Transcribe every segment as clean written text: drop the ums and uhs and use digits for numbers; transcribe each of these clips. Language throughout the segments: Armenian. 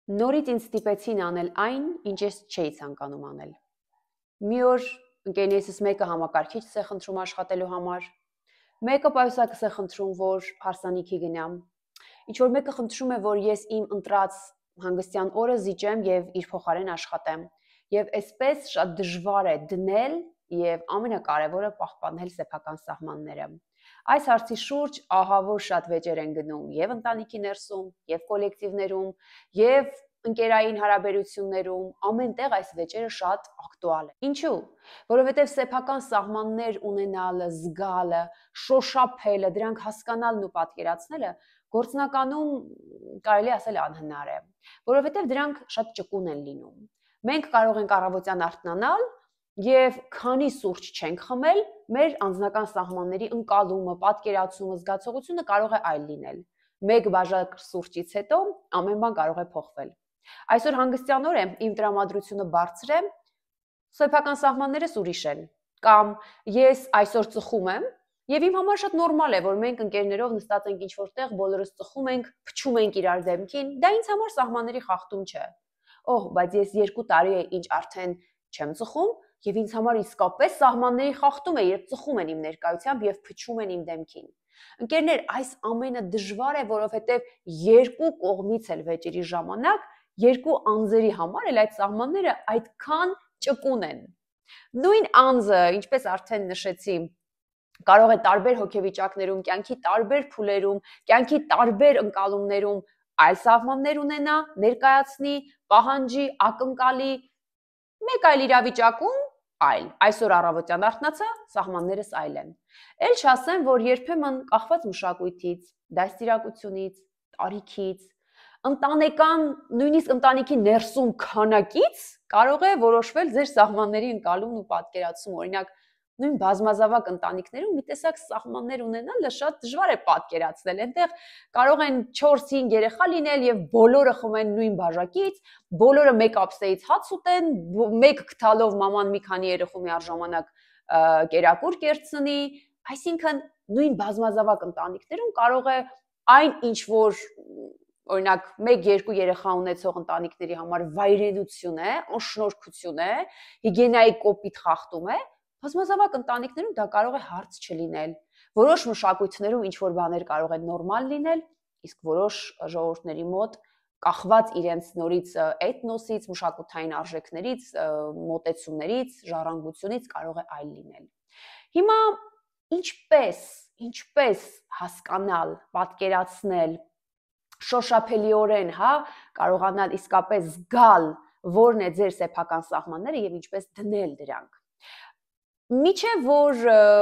Նորից ինձ ստիպեցին անել այն, ինչ ես չէի ցանկանում անել։ Մի օր ընկերներիցս մեկը համակարգիչ է խնդրում աշխատելու համար, մեկը պայուսակս է խնդրում, որ հարսանիքի գնամ։ Ինչ որ մեկը խնդրում է, որ ես իմ ընտրած հանգստյան օրը զիջեմ եւ իր փոխարեն աշխատեմ։ Եվ այսպես շատ դժվար է դնել եւ ամենակարևորը պահպանել սեփական սահմանները։ Այս հարցի շուրջ ահավոր շատ վեճեր են գնում եւ ընտանիքի ներսում, եւ կոլեկտիվներում, եւ ընկերային հարաբերություններում, ամենտեղ այս վեճերը շատ ակտուալ են։ Ինչու՞։ Որովհետեւ սեփական սահմաններ ունենալը, զգալը, շոշափելը, դրանք հասկանալն ու պատկերացնելը գործնականում կարելի ասել անհնար է, որովհետեւ դրանք շատ ճկուն են լինում։ Մենք կարող ենք առավոտյան արթնանալ եւ քանի սուրճ չենք խմել, մեր անձնական սահմանների ընկալումը, պատկերացումը, զգացողությունը կարող է այլ լինել։ Մեկ բաժակ սուրճից հետո ամեն բան կարող է փոխվել։ Այսօր հանգստյան օր է, իմ տրամադրությունը բարձր է, սեփական սահմաններս ուրիշ են։ Կամ ես այսօր ծխում եմ, եւ իմ համար շատ նորմալ է, որ մենք ընկերներով նստած ենք ինչ-որ տեղ, բոլորս ծխում ենք, փչում ենք իրար դեմքին, դա ինձ համար սահմանների խախտում չէ։ Օհ, բայց ես 2 տարի է ինչ արդեն չեմ ծխում, եւ ինձ համար իսկապես սահմանների խախտում է, երբ ծխում են իմ ներկայությամբ եւ փչում են իմ դեմքին։ Ընկերներ, այս ամենը դժվար է, որովհետեւ երկու կողմից էլ վեճերի ժամանակ երկու անձերի համար էլ այդ սահմանները այդքան ճկուն են։ Նույն անձը, ինչպես արդեն նշեցի, կարող է տարբեր հոգեվիճակներում, կյանքի տարբեր փուլերում, կյանքի տարբեր ընկալումներում այլ սահմաններ ունենա, ներկայացնի, պահանջի, ակնկալի, մեկ այլ իրավիճակում այլ։ Այսօր առավոտյան արթնացա, սահմաններս այլ են։ Էլ չասեմ, որ երբեմն կախված մշակույթից, դաստիարակությունից, տարիքից, ընտանեկան, նույնիսկ ընտանիքի ներսում քանակից կարող է որոշվել ձեր սահմանների ընկալումն ու պատկերացումը։ Օրինակ, նույն բազմազավակ ընտանիքներում մի տեսակ սահմաններ ունենալը շատ դժվար է պատկերացնել։ Այնտեղ կարող են 4-5 երեխա լինել եւ բոլորը խմեն նույն բաժակից, բոլորը մեկ ափսեից հաց ուտեն, մեկ գթալով մաման մի քանի երեխու միաժամանակ կերակուր կերցնի, այսինքն նույն բազմազավակ ընտանիքներում կարող է այն ինչ որ օրինակ 1-2 երեխա ունեցող ընտանիքների համար վայրենություն է, անշնորհքություն է, հիգիենայի կոպիտ խախտում է, բազմազավակ ընտանիքներում դա կարող է հարց չլինել։ Որոշ մշակույթներում ինչ որ բաներ կարող են նորմալ լինել, իսկ որոշ ժողովուրդների մոտ կախված իրենց նորից էթնոսից, մշակութային արժեքներից, մոտեցումներից, ժառանգությունից կարող է այլ լինել։ Հիմա ինչպես հասկանալ, պատկերացնել, շոշափելիորեն, կարողանալ իսկապես զգալ, որն է ձեր սեփական սահմանները եւ ինչպես դնել դրանք։ Միչև որ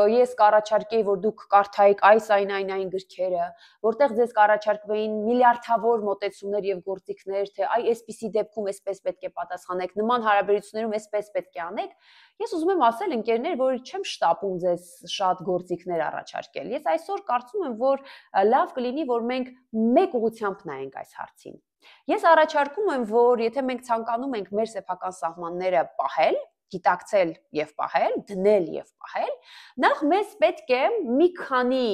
ես կառաջարկեի, որ դուք կարդայիք այն գրքերը, որտեղ ձեզ կառաջարկվեին միլիարդավոր մոտեցումներ եւ գործիքներ, թե այսպիսի դեպքում այսպես պետք է պատասխանեք, նման հարաբերություններում այսպես պետք է անեք, ես ուզում եմ ասել ընկերներ, որ չեմ շտապում ձեզ շատ գործիքներ առաջարկել։ Ես այսօր կարծում եմ, որ լավ կլինի, որ մենք մեկ ուղղությամբ նայենք այս հարցին։ Ես առաջարկում եմ, որ եթե մենք ցանկանում ենք մեր սեփական սահմանները պահել, գիտակցել եւ պահել, դնել եւ պահել, նախ մեզ պետք է մի քանի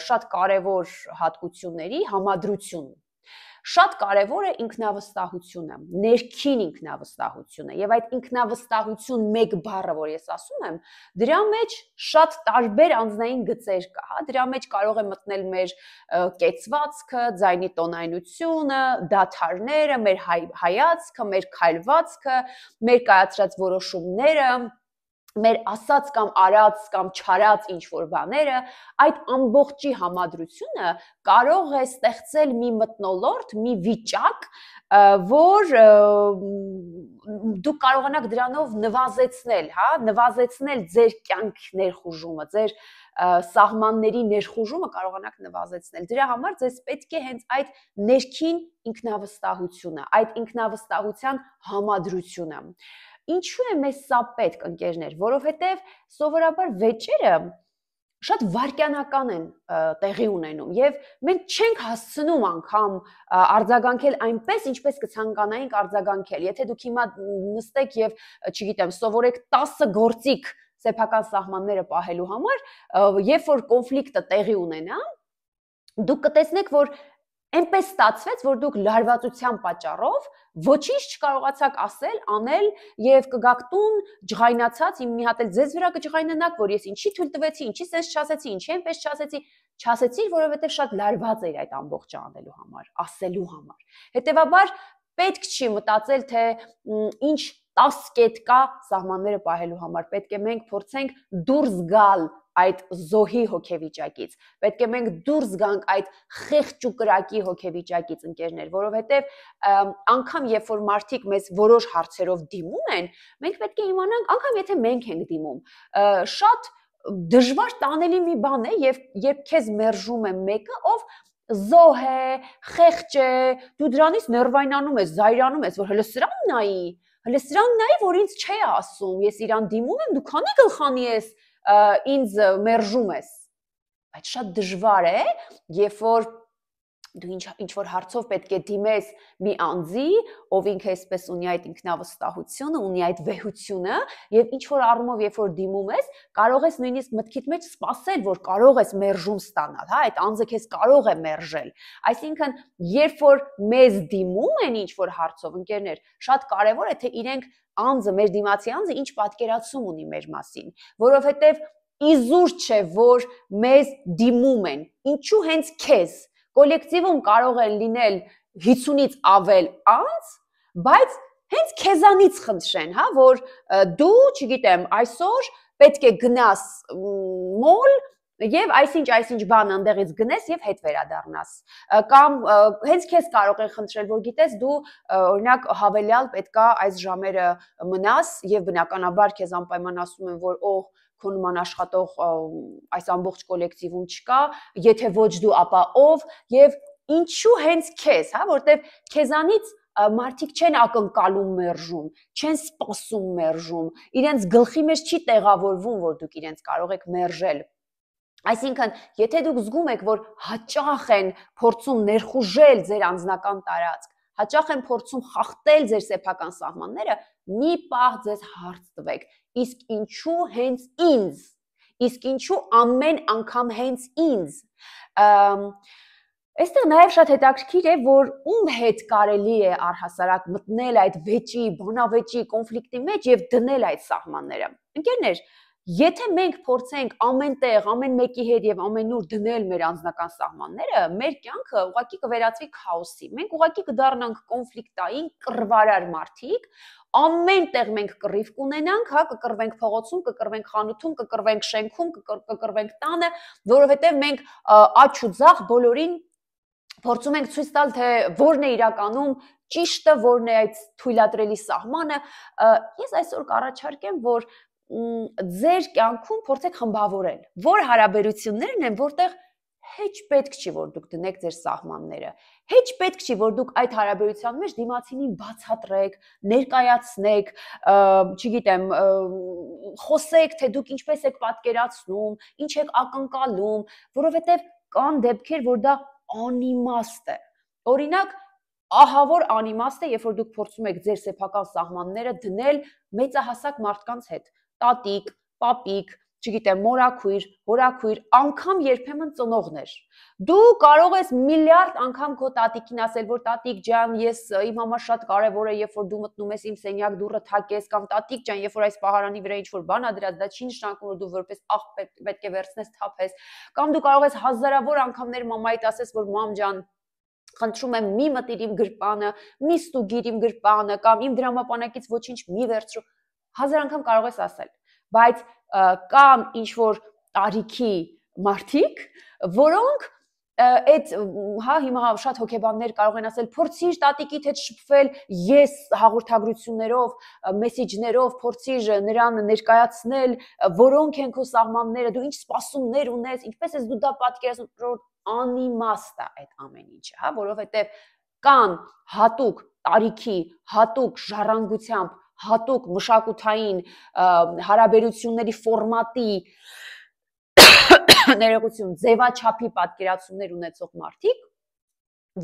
շատ կարևոր հատկությունների համադրություն։ Շատ կարևոր է ինքնավստահությունը, ներքին ինքնավստահությունը եւ այդ ինքնավստահություն մեկ բառը, որ ես ասում եմ, դրա մեջ շատ տարբեր անձնային գծեր կա, դրա մեջ կարող է մտնել մեր կեցվածքը, ձայնի տոնայնությունը, դադարները, մեր հայացքը, մեր քայլվածքը, մեր կայացրած որոշումները, մեր ասած կամ արած կամ չարած ինչ-որ բաները, այդ ամբողջի համադրությունը կարող է ստեղծել մի մթնոլորտ, մի վիճակ, որ դուք կարողանաք դրանով նվազեցնել ձեր կյանք ներխուժումը, ձեր սահմանների ներխուժումը կարողանաք նվազեցնել։ Դրա համար ձեզ պետք է հենց այդ ներքին ինքնավստահությունը, այդ ինքնավստահության համադրությունը։ Ինչու է մեզ սա պետք, ընկերներ, որովհետև սովորաբար վեճերը շատ վայրկյանական են տեղի ունենում եւ մենք չենք հասցնում անգամ արձագանքել այնպես, ինչպես կցանկանայինք արձագանքել։ Եթե դուք հիմա նստեք եւ, չգիտեմ, սովորեք 10 գործիք սեփական սահմանները պահելու համար, երբ որ կոնֆլիկտը տեղի ունենա, դուք կտեսնեք, որ Այնպես ստացվեց, որ դուք լարվածության պատճառով ոչինչ չկարողացաք ասել, անել եւ կգաք տուն ջղայնացած, իմ մի հատ էլ ձեզ վրա կջղայնանաք, որ ես ինչի թույլ տվեցի, ինչի sense չասեցի, ինչի այնպես չասեցի, չասեցի, որովհետեւ շատ լարված էի այդ ամբողջը անելու համար, ասելու համար։ Հետևաբար պետք չի մտածել, թե ինչ 10 կետ կա սահմանները պահելու համար։ Պետք է մենք փորձենք դուրս գալ այդ զոհի հոգեվիճակից։ Պետք է մենք դուրս գանք այդ խեղճ ու կրակի հոգեվիճակից, ընկերներ, որովհետև անգամ երբ որ մարդիկ մեզ որոշ հարցերով դիմում են, մենք պետք է իմանանք, անգամ եթե մենք ենք դիմում, շատ դժվար տանելի մի բան է, եւ երբ քեզ մերժում է մեկը, ով զոհ է, խեղճ է, դու դրանից ներվայնանում ես, զայրանում ես, որ հələ սրան նայի, որ ինձ չի ասում, ես իրան դիմում եմ, դու քանի գլխանի ես ինձ մերժում ես։ Բայց շատ դժվար է, երբ որ դու ինչ որ հարցով պետք է դիմես մի անձի, ով ինքը այսպես ունի այդ ինքնավստահությունը, ունի այդ վեհությունը, եւ ինչ որ առումով երբ որ դիմում ես, կարող ես նույնիսկ մտքիդ մեջ սպասել, որ կարող ես մերժում ստանալ, հա, այդ անձը քեզ կարող է մերժել։ Այսինքն, երբ որ մեզ դիմում են ինչ որ հարցով, ընկերներ, շատ կարեւոր է, թե իրենք անձը, մեր դիմացի անձը ինչ պատկերացում ունի մեր մասին, որովհետեւ իզուր չէ, որ մեզ դիմում են, ինչու հենց քեզ կոլեկտիվում կարող են լինել 50-ից ավել անձ, բայց հենց քեզանից խնդրեն, հա, որ դու, չգիտեմ, այսօր պետք է գնաս մոլ եւ այսինչ բան այնտեղից գնես եւ հետ վերադառնաս, կամ հենց քեզ կարող են խնդրել, որ գիտես դու օրինակ հավելյալ պետքա այս ժամերը մնաս եւ բնականաբար քեզ անպայման ասում են, որ քո նման աշխատող այս ամբողջ կոլեկտիվում չկա, եթե ոչ դու, ապա ով, եւ ինչու հենց քեզ, հա, որտեվ քեզանից մարդիկ չեն ակնկալում մերժում, չեն սպասում մերժում, իրենց գլխի մեջ չի տեղավորվում, որ դուք իրենց կարող եք մերժել։ Այսինքն, եթե դուք զգում եք, որ հաճախ են փորձում ներխուժել ձեր անձնական տարածք, հաճախ են փորձում խախտել ձեր սեփական սահմանները, մի պահ ձեզ հարց տվեք, իսկ ինչու հենց ինձ, իսկ ինչու ամեն անգամ հենց ինձ։ Այստեղ նաև շատ հետաքրքիր է, որ ում հետ կարելի է առհասարակ մտնել այդ վեճի, բանավեճի, կոնֆլիկտի մեջ եւ դնել այդ սահմանները։ Ընկերներ, եթե մենք փորձենք ամեն տեղ, ամեն մեկի հետ եւ ամենուր դնել մեր անձնական սահմանները, մեր կյանքը ուղղակի կվերածվի քաոսի։ Մենք ուղղակի կդառնանք կոնֆլիկտային, կռվարար մարդիկ, ամեն տեղ մենք կռիվ կունենանք, հա, կկռվենք փողոցում, կկռվենք խանութում, կկռվենք շենքում, կկռվենք տանը, որովհետեւ մենք աչ ու ձախ բոլորին փորձում ենք ցույց տալ, թե որն է իրականում ճիշտը, որն է այդ թույլատրելի սահմանը։ Ես այսօր կառաջարկեմ, որ ձեր կյանքում փորձեք խմբավորել, որ հարաբերություններն են, որտեղ հեչ պետք չի, որ դուք դնեք ձեր սահմանները, հեչ պետք չի, որ դուք այդ հարաբերության մեջ դիմացինին բացատրեք, ներկայացնեք, չգիտեմ, խոսեք, թե դուք ինչպես եք պատկերացնում, ինչ եք ակնկալում, որովհետև կան դեպքեր, որ դա անիմաստ է։ Օրինակ, ահավոր անիմաստ է, երբ որ դուք փորձում եք ձեր սեփական սահմանները դնել մեծահասակ մարդկանց հետ, տատիկ, պապիկ, չգիտեմ, մորաքույր, հորաքույր, անգամ երբեմն ծնողներ։ Դու կարող ես միլիարդ անգամ քո տատիկին ասել, որ տատիկ ջան, ես իմ համար շատ կարևոր է, երբ որ դու մտնում ես իմ սենյակ դուռը թակես, կամ տատիկ ջան, երբ որ այս պահարանի վրա ինչ-որ բան ա դրած, դա չի նշանակում, որ դու որպես աղ պետք է վերցնես թափես, կամ դու կարող ես հազարավոր անգամներ մամայիդ ասես, որ մամ ջան, խնդրում եմ մի մտիր իմ գրպանը, մի ստուգիր իմ գրպանը, կամ իմ դրամապանակից ոչինչ մի վերցրու, հազար անգամ կարող ես ասել, բայց կան ինչ-որ տարիքի մարդիկ, որոնք այդ, հա, հիմա շատ հոգեբաններ կարող են ասել, փորձիր տատիկիդ հետ շփվել ես հաղորդագրություններով, մեսեջներով, փորձիր նրան ներկայացնել, որոնք են քո սահմանները, դու ինչ սպասումներ ունես, ինչպես ես դու դա պատկերացնում, անիմաստ է այդ ամեն ինչը, հա, որովհետև կան հատուկ տարիքի, հատուկ ժառանգությամբ, հատուկ մշակութային հարաբերությունների ֆորմատի ներողություն, ձևաչափի պատկերացումներ ունեցող մարդիկ,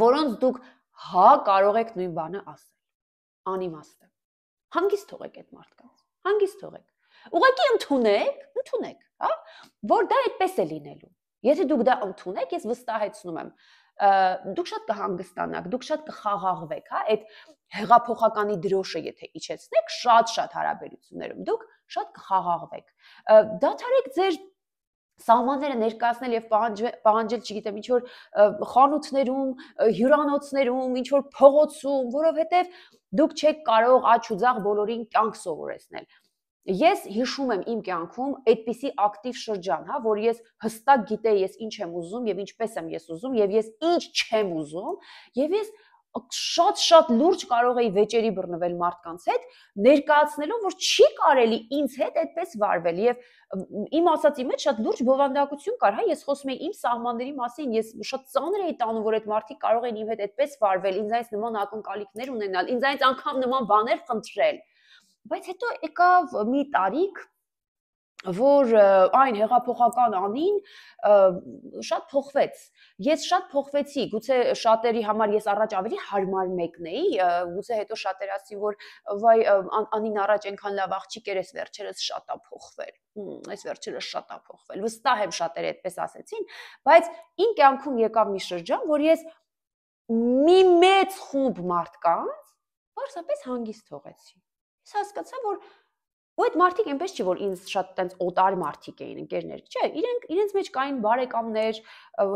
որոնց դուք հա կարող եք նույն բանը ասել, անիմաստ է։ Հանգիստ թողեք այդ մարդկանց, հանգիստ թողեք։ Ուղղակի ընդունեք, հա, որ դա այդպես է լինելու։ Եթե դուք դա ընդունեք, ես վստահեցնում եմ, դուք շատ կհանգստանաք, դուք շատ կխաղաղվեք, հա, այդ հեղափոխականի դրոշը եթե իջեցնեք շատ հարաբերություններում, դուք շատ կխաղաղվեք։ Դադարեք ձեր սահմանները ներկայացնել եւ պահանջել, չգիտեմ, ինչ որ խանութներում, հյուրանոցներում, ինչ որ փողոցում, որովհետեւ դուք չեք կարող աջ ու ձախ բոլորին կյանք սովորեցնել։ Ես հիշում եմ իմ կյանքում այդպիսի ակտիվ շրջան, հա, որ ես հստակ գիտեի ես ինչ եմ ուզում եւ ինչպես եմ ես ուզում եւ ես ինչ չեմ ուզում եւ ես շատ լուրջ կարող էի վեճերի բռնվել մարդկանց հետ, ներկայացնելով, որ չի կարելի ինձ հետ այդպես վարվել եւ իմ ասածի մեջ շատ լուրջ բովանդակություն կար, հա, ես խոսում էի իմ սահմանների մասին, ես շատ ծանր էի տանում, որ այդ մարդիկ կարող են իմ հետ այդպես վարվել, ինձանից նման ակնկալիքներ ունենալ, ինձանից անգամ նման բաներ խնդրել։ Բայց հետո եկավ մի տարիք, որ այն հեղափոխական անին շատ փոխվեց։ Ես շատ փոխվեցի, գուցե շատերի համար ես առաջ ավելի հարմար մեկն էի, գուցե հետո շատեր ասին, որ վայ անին առաջ այնքան լավ աղջիկ էր, այս վերջերս շատ է փոխվել։ Այս վերջերս շատ է փոխվել։ Վստահ եմ շատերը այդպես ասեցին, բայց իմ կյանքում եկավ մի շրջան, որ ես մի մեծ խումբ մարդկանց պարզապես հանգիստ թողեցի։ Ես հասկացա, որ ու այդ մարդիկ այնպես չի, որ ինձ շատ տենց օտար մարդիկ էին, ընկերներ, չէ, իրենց մեջ կային բարեկամներ,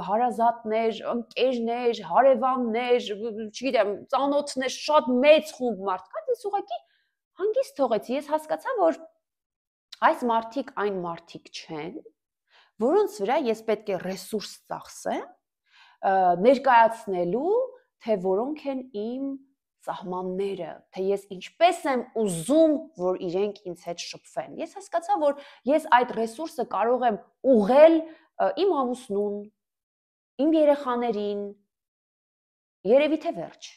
հարազատներ, ընկերներ, հարևաններ, չգիտեմ, ծանոթներ, շատ մեծ խումբ մարդկանց, ես ուղղակի հանգիստ թողեցի, ես հասկացա, որ այս մարդիկ այն մարդիկ չեն, որոնց վրա ես պետք է ռեսուրս ծախսեմ, ներկայացնելու, թե որոնք են իմ սահմանները, թե ես ինչպես եմ ուզում, որ իրենք ինձ հետ շփվեն։ Ես հասկացա, որ ես այդ ռեսուրսը կարող եմ ուղղել իմ ամուսնուն, իմ երեխաներին, երևի թե վերջ։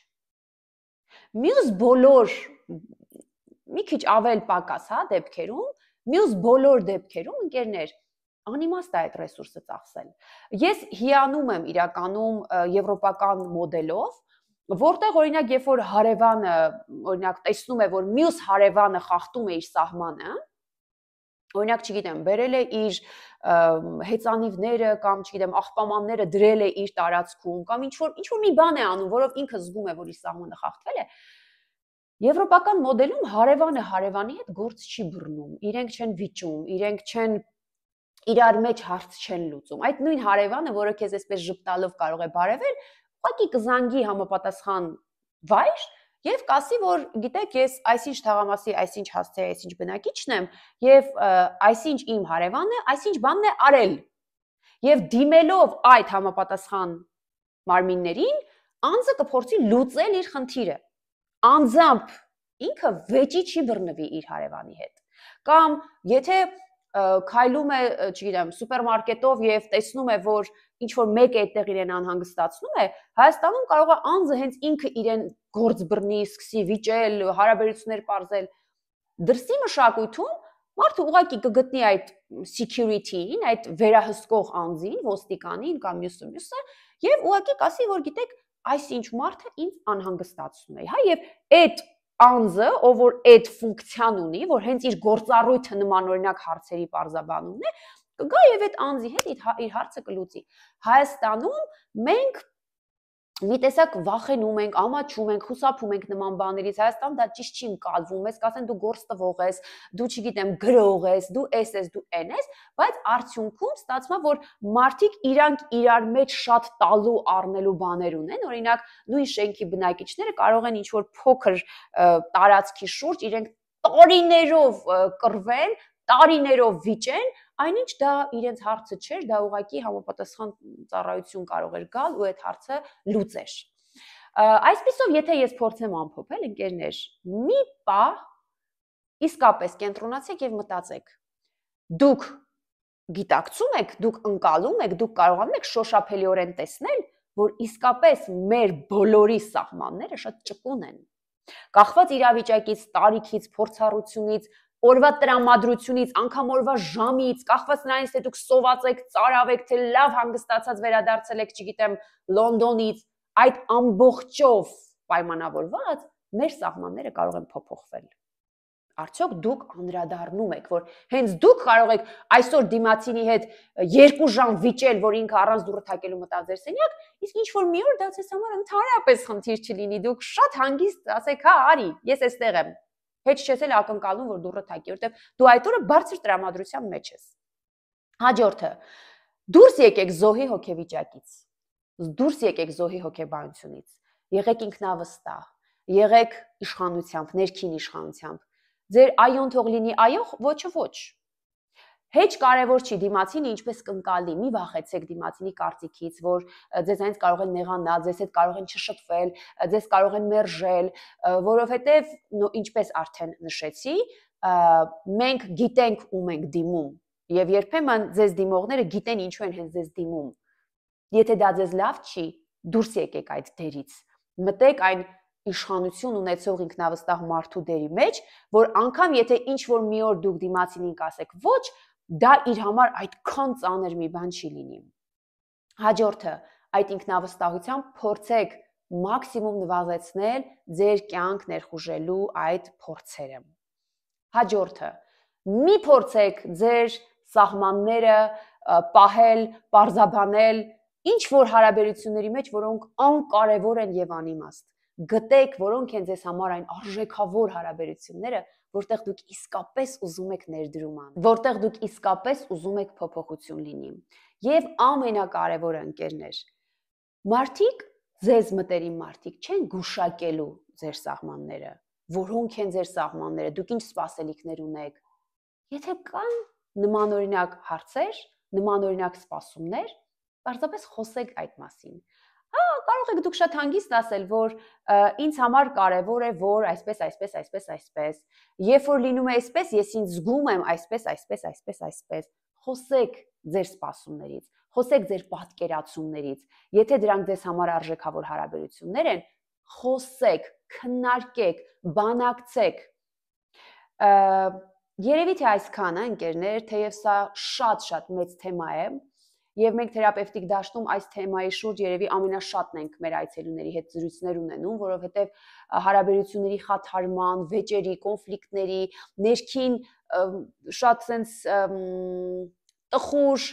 Մյուս բոլոր մի քիչ ավել պակաս, հա, դեպքերում, մյուս բոլոր դեպքերում, ընկերներ, անիմաստ է այդ ռեսուրսը ծախսել։ Ես հիանում եմ իրականում եվրոպական մոդելով, որտեղ օրինակ երբ որ հարևանը օրինակ տեսնում է որ մյուս հարևանը խախտում է իր սահմանը, օրինակ չգիտեմ, բերել է իր հեծանիվները կամ չգիտեմ, աղբամանները դրել է իր տարածքում կամ ինչ որ մի բան է անում, որով ինքը զգում է որ իր սահմանը խախտվել է, եվրոպական մոդելում հարևանը հարևանի հետ գործ չի բռնում, իրենք չեն վիճում, իրենք չեն իրար մեջ հարց չեն լուծում։ Այդ նույն հարևանը, որը քեզ այսպես ժպտալով կարող է բարևել, ուղղակի կզանգի համապատասխան վայր եւ կասի, որ գիտեք, ես այսինչ թաղամասի, այսինչ հասցեի, այսինչ բնակիչն եմ եւ այսինչ իմ հարևանը, այսինչ բանն է արել։ Եվ դիմելով այդ համապատասխան մարմիններին, անձը կփորձի լուծել իր խնդիրը։ Անձամբ ինքը վեճի չի բռնվի իր հարևանի հետ։ Կամ եթե քայլում է, չգիտեմ, սուպերմարկետով եւ տեսնում է, որ ինչ որ մեկ է այդտեղ իրեն անհանգստացնում է, Հայաստանում կարող է անձը հենց ինքը իրեն գործ բռնի, սկսի վիճել, հարաբերություններ պարզել։ Դրսի մշակույթում մարդը ուղղակի կգտնի այդ security-ին, այդ վերահսկող անձին, ոստիկանին կամ մյուսը, եւ ուղղակի կասի, որ գիտեք, այսինչ մարդը ինձ անհանգստացնում է, հա, եւ այդ անձը, ով որ այդ ֆունկցիան ունի, որ հենց իր գործառույթը նման օրինակ հարցերի պարզաբանումն է, կգա եւ այդ անձի հետ իր հարցը կլուծի։ Հայաստանում մենք մի տեսակ վախենում ենք, ամաչում ենք, խուսափում ենք նման բաներից։ Հայաստանում դա ճիշտ չի ընկալվում, մեզ կասեն դու գործ տվող ես, դու չգիտեմ, գրող ես, դու էս ես, դու էն ես, բայց արդյունքում ստացվում է, որ մարդիկ իրանք իրար մեջ շատ տալու առնելու բաներ ունեն։ Օրինակ, նույն շենքի բնակիչները կարող են ինչ-որ փոքր տարածքի շուրջ իրենք տարիներով կռվեն, տարիներով վիճեն, այնինչ դա իրենց հարցը չէր, դա ուղղակի համապատասխան ծառայություն կարող էր գալ ու այդ հարցը լուծեր։ Այսպիսով, եթե ես փորձեմ ամփոփել, ընկերներ, մի պահ իսկապես կենտրոնացեք եւ մտածեք։ Դուք գիտակցում եք, դուք ընկալում եք, դուք կարողանում եք շոշափելիորեն տեսնել, որ իսկապես մեր բոլորի սահմանները շատ ճկուն են։ Կախված իրավիճակից, տարիքից, փորձառությունից, օրվա տրամադրությունից, անգամ օրվա ժամից, կախված նրանից, թե դուք սոված եք, ծարավ եք, թե լավ հանգստացած վերադարձել եք, չգիտեմ, Լոնդոնից, այդ ամբողջով պայմանավորված մեր սահմանները կարող են փոփոխվել։ Արդյոք դուք անդրադառնում եք, որ հենց դուք կարող եք այսօր դիմացինի հետ 2 ժամ վիճել, որ ինքը առանց դուռը թակելու մտա ձեր սենյակ, իսկ ինչ որ մի օր դա ձեզ համար ընդհանրապես խնդիր չլինի, դուք շատ հանգիստ ասեք, հա, արի, ես այստեղ եմ։ Հետ չես էլ ակնկալում, որ դուռը թակի, որտեղ դու այդ օրը բարձր տրամադրության մեջ ես։ Հաջորդը, դուրս եկեք զոհի հոգեվիճակից։ Դուրս եկեք զոհի հոգեբանությունից։ Եղեք ինքնավստահ, եղեք իշխանությամբ, ներքին իշխանությամբ։ Ձեր այոն թող լինի այո, ոչը ոչ։ Հեչ կարևոր չի դիմացինը ինչպես կընկալի, մի վախեցեք դիմացինի կարծիքից, որ ձեզանից կարող են նեղանալ, ձեզ հետ կարող են չշփվել, ձեզ կարող են մերժել, որովհետև ինչպես արդեն նշեցի, մենք գիտենք ում ենք դիմում, եւ երբեմն ձեզ դիմողները գիտեն ինչու են հենց ձեզ դիմում։ Եթե դա ձեզ լավ չի, դուրս եկեք այդ դերից։ Մտեք այն իշխանություն ունեցող ինքնավստահ մարդու դերի մեջ, որ անգամ եթե ինչ որ մի օր դուք դիմացինին կասեք ոչ, դա իր համար այդքան ծանր մի բան չի լինի։ Հաջորդը, այդ ինքնավստահությամբ փորձեք մաքսիմում նվազեցնել ձեր կյանք ներխուժելու այդ փորձերը։ Հաջորդը, մի փորձեք ձեր սահմանները պահել, պարզաբանել ինչ որ հարաբերությունների մեջ, որոնք անկարևոր են եւ անիմաստ։ Գտեք, որոնք են ձեզ համար այն արժեքավոր հարաբերությունները, որտեղ դուք իսկապես ուզում եք ներդրում անել, որտեղ դուք իսկապես ուզում եք փոփոխություն լինի։ Եվ ամենակարևորը, ընկերներ, մարդիկ, ձեզ մտերիմ մարդիկ չեն գուշակելու ձեր սահմանները, որոնք են ձեր սահմանները, դուք ինչ սպասելիքներ ունեք։ Եթե կան նմանօրինակ հարցեր, նմանօրինակ սպասումներ, պարզապես խոսեք այդ մասին։ Կարող եք դուք շատ հանգիստ ասել, որ ինձ համար կարևոր է, որ այսպես։ Երբ որ լինում է այսպես, ես ինձ զգում եմ այսպես։ Խոսեք ձեր սպասումներից, խոսեք ձեր պատկերացումներից։ Եթե դրանք ձեզ համար արժեքավոր հարաբերություններ են, խոսեք, քննարկեք, բանակցեք։ Երևի թե այսքանը, ընկերներ, թեև սա շատ մեծ թեմա է, եւ մենք թերապևտիկ դաշտում այս թեմայի շուրջ երևի ամենաշատն ենք մեր այցելուների հետ զրույցներ ունենում, որովհետեւ հարաբերությունների խաթարման, վեճերի, կոնֆլիկտների, ներքին շատ sense տխուր,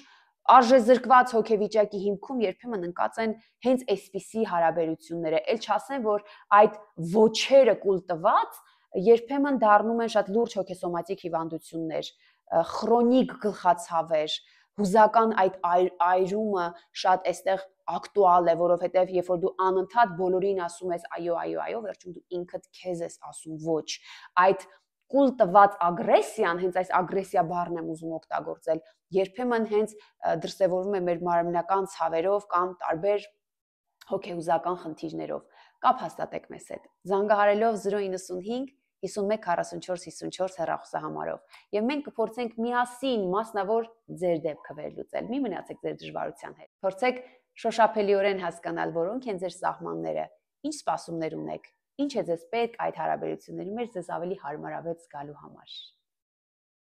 արժեզրկված հոգեվիճակի հիմքում երբեմն ընկած են հենց այսպիսի հարաբերությունները, ել չասեմ, որ այդ ոչերը կուլ տված երբեմն դառնում են շատ լուրջ հոգեսոմատիկ հիվանդություններ, քրոնիկ գլխացավեր, հուզական այդ այրումը շատ այստեղ ակտուալ է, որովհետև երբ որ դու անընդհատ բոլորին ասում ես այո, վերջում դու ինքդ քեզ ես ասում ոչ, այդ կուլ տված ագրեսիան, հենց այս ագրեսիա բառն եմ ուզում օգտագործել, երբեմն հենց դրսևորվում է մեր մարմնական ցավերով կամ տարբեր հոգեհուզական խնդիրներով։ Կապ հաստատեք մեզ հետ, զանգահարելով 095 51 44 54 հեռախոսահամարով եւ մենք կփորձենք միասին մասնավոր ձեր դեպքը վերլուծել։ Մի մնացեք ձեր դժվարության հետ։ Փորձեք շոշափելիորեն հասկանալ, որոնք են ձեր սահմանները, ինչ սպասումներ ունեք, ինչ է ձեզ պետք այդ հարաբերությունների մեջ ձեզ ավելի հարմարավետ զգալու համար։